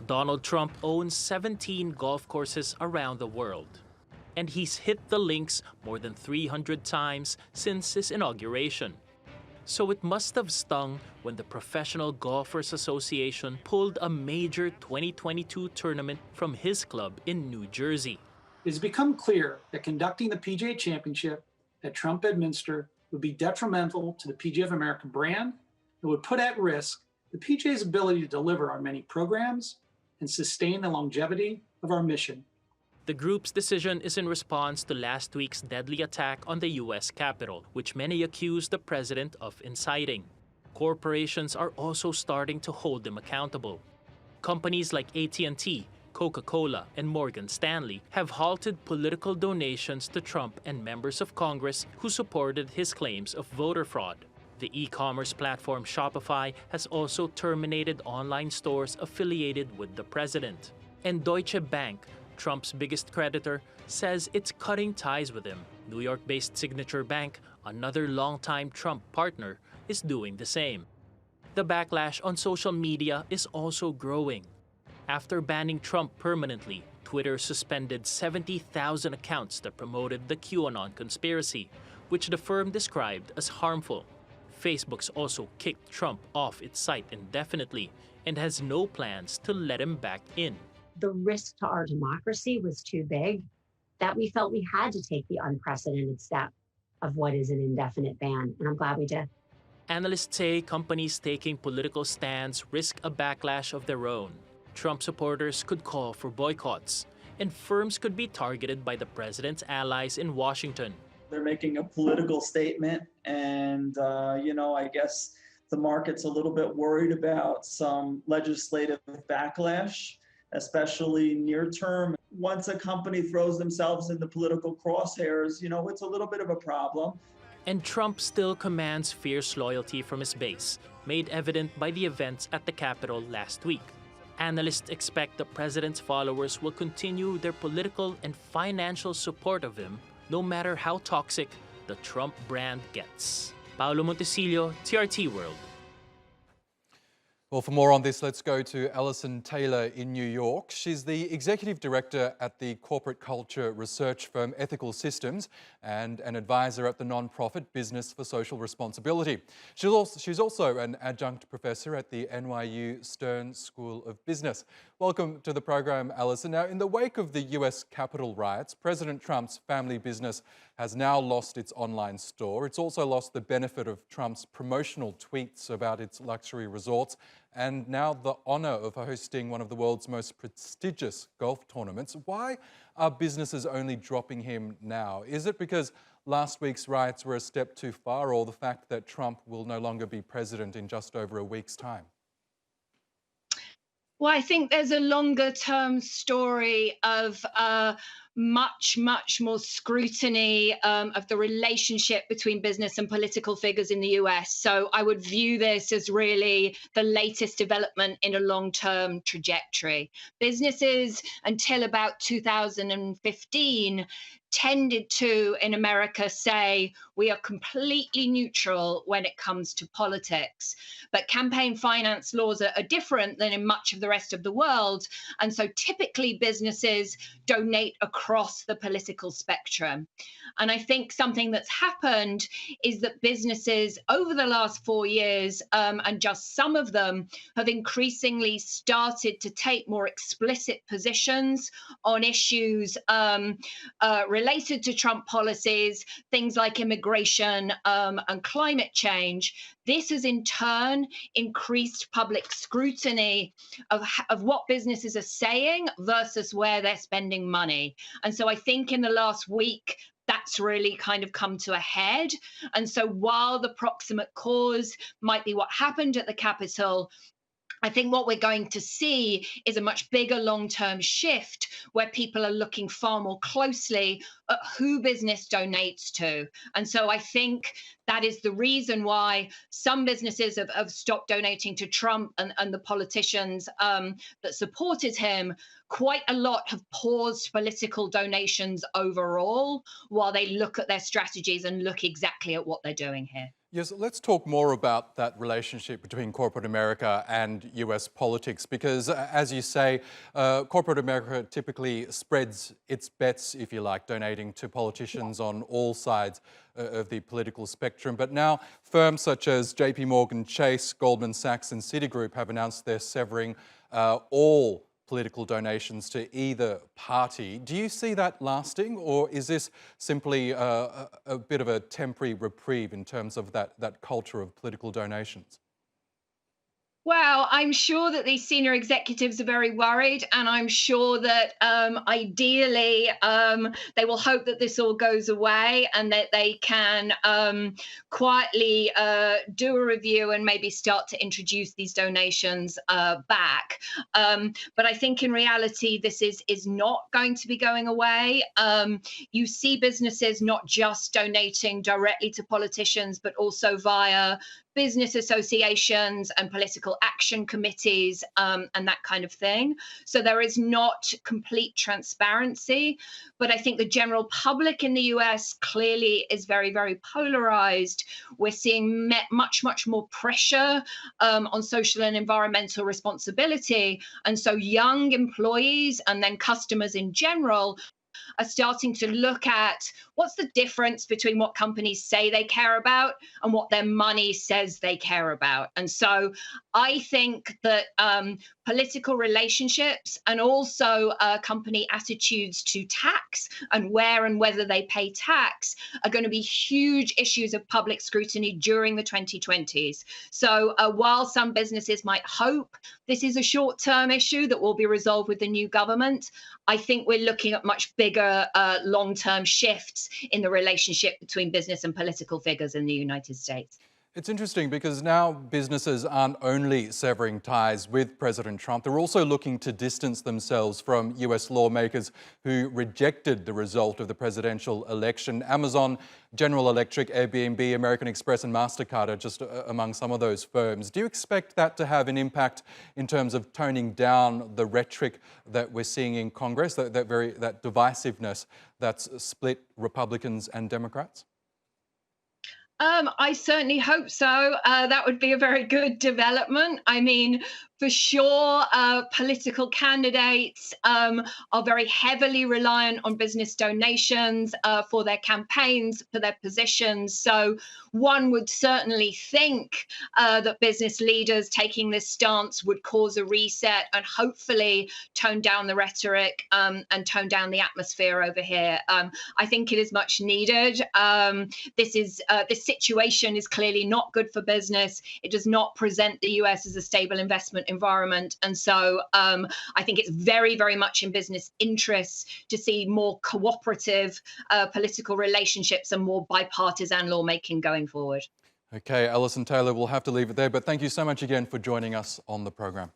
Donald Trump owns 17 golf courses around the world, and he's hit the links more than 300 times since his inauguration. So it must have stung when the Professional Golfers Association pulled a major 2022 tournament from his club in New Jersey. It has become clear that conducting the PGA Championship that Trump administered would be detrimental to the PGA of America brand and would put at risk the PGA's ability to deliver our many programs and sustain the longevity of our mission. The group's decision is in response to last week's deadly attack on the U.S. Capitol, which many accuse the president of inciting. Corporations are also starting to hold him accountable. Companies like AT&T, Coca-Cola, and Morgan Stanley have halted political donations to Trump and members of Congress who supported his claims of voter fraud. The e-commerce platform Shopify has also terminated online stores affiliated with the president. And Deutsche Bank, Trump's biggest creditor, says it's cutting ties with him. New York-based Signature Bank, another longtime Trump partner, is doing the same. The backlash on social media is also growing. After banning Trump permanently, Twitter suspended 70,000 accounts that promoted the QAnon conspiracy, which the firm described as harmful. Facebook's also kicked Trump off its site indefinitely and has no plans to let him back in. The risk to our democracy was too big that we felt we had to take the unprecedented step of what is an indefinite ban, and I'm glad we did. Analysts say companies taking political stands risk a backlash of their own. Trump supporters could call for boycotts, and firms could be targeted by the president's allies in Washington. They're making a political statement, and I guess the market's a little bit worried about some legislative backlash, especially near term. Once a company throws themselves in the political crosshairs, it's a little bit of a problem. And Trump still commands fierce loyalty from his base, made evident by the events at the Capitol last week. Analysts expect the president's followers will continue their political and financial support of him, no matter how toxic the Trump brand gets. Paolo Montecillo, TRT World. Well, for more on this, let's go to Alison Taylor in New York. She's the Executive Director at the corporate culture research firm Ethical Systems and an advisor at the non-profit Business for Social Responsibility. She's also an Adjunct Professor at the NYU Stern School of Business. Welcome to the program, Alison. Now, in the wake of the US Capitol riots, President Trump's family business has now lost its online store. It's also lost the benefit of Trump's promotional tweets about its luxury resorts, and now the honour of hosting one of the world's most prestigious golf tournaments. Why are businesses only dropping him now? Is it because last week's riots were a step too far, or the fact that Trump will no longer be president in just over a week's time? Well, I think there's a longer term story of much more scrutiny of the relationship between business and political figures in the US. So I would view this as really the latest development in a long-term trajectory. Businesses until about 2015 tended to, in America, say we are completely neutral when it comes to politics. But campaign finance laws are different than in much of the rest of the world. And so typically businesses donate across the political spectrum. And I think something that's happened is that businesses over the last 4 years, and just some of them, have increasingly started to take more explicit positions on issues related to Trump policies, things like immigration and climate change. This has in turn increased public scrutiny of what businesses are saying versus where they're spending money. And so I think in the last week, that's really kind of come to a head. And so while the proximate cause might be what happened at the Capitol, I think what we're going to see is a much bigger long-term shift where people are looking far more closely at who business donates to. And so I think that is the reason why some businesses have stopped donating to Trump and the politicians that supported him. Quite a lot have paused political donations overall while they look at their strategies and look exactly at what they're doing here. Yes, let's talk more about that relationship between corporate America and US politics, because as you say, corporate America typically spreads its bets, if you like, donating to politicians on all sides of the political spectrum. But now firms such as JP Morgan Chase, Goldman Sachs and Citigroup have announced they're severing all political donations to either party. Do you see that lasting, or is this simply a bit of a temporary reprieve in terms of that culture of political donations? Well, I'm sure that these senior executives are very worried, and I'm sure that ideally they will hope that this all goes away and that they can quietly do a review and maybe start to introduce these donations back. But I think in reality, this is not going to be going away. You see businesses not just donating directly to politicians, but also via business associations and political action committees and that kind of thing. So there is not complete transparency. But I think the general public in the US clearly is very, very polarized. We're seeing much, much more pressure on social and environmental responsibility. And so young employees and then customers in general are starting to look at what's the difference between what companies say they care about and what their money says they care about. And so I think that political relationships and also company attitudes to tax and where and whether they pay tax are going to be huge issues of public scrutiny during the 2020s. So while some businesses might hope this is a short-term issue that will be resolved with the new government, I think we're looking at much bigger long-term shifts in the relationship between business and political figures in the United States. It's interesting because now businesses aren't only severing ties with President Trump, they're also looking to distance themselves from US lawmakers who rejected the result of the presidential election. Amazon, General Electric, Airbnb, American Express and MasterCard are just among some of those firms. Do you expect that to have an impact in terms of toning down the rhetoric that we're seeing in Congress, that divisiveness that's split Republicans and Democrats? I certainly hope so. That would be a very good development. I mean, for sure, political candidates are very heavily reliant on business donations for their campaigns, for their positions. So one would certainly think that business leaders taking this stance would cause a reset and hopefully tone down the rhetoric and tone down the atmosphere over here. I think it is much needed. This situation is clearly not good for business. It does not present the US as a stable investment environment. And so I think it's very, very much in business interests to see more cooperative political relationships and more bipartisan lawmaking going forward. Okay, Alison Taylor, we'll have to leave it there, but thank you so much again for joining us on the program.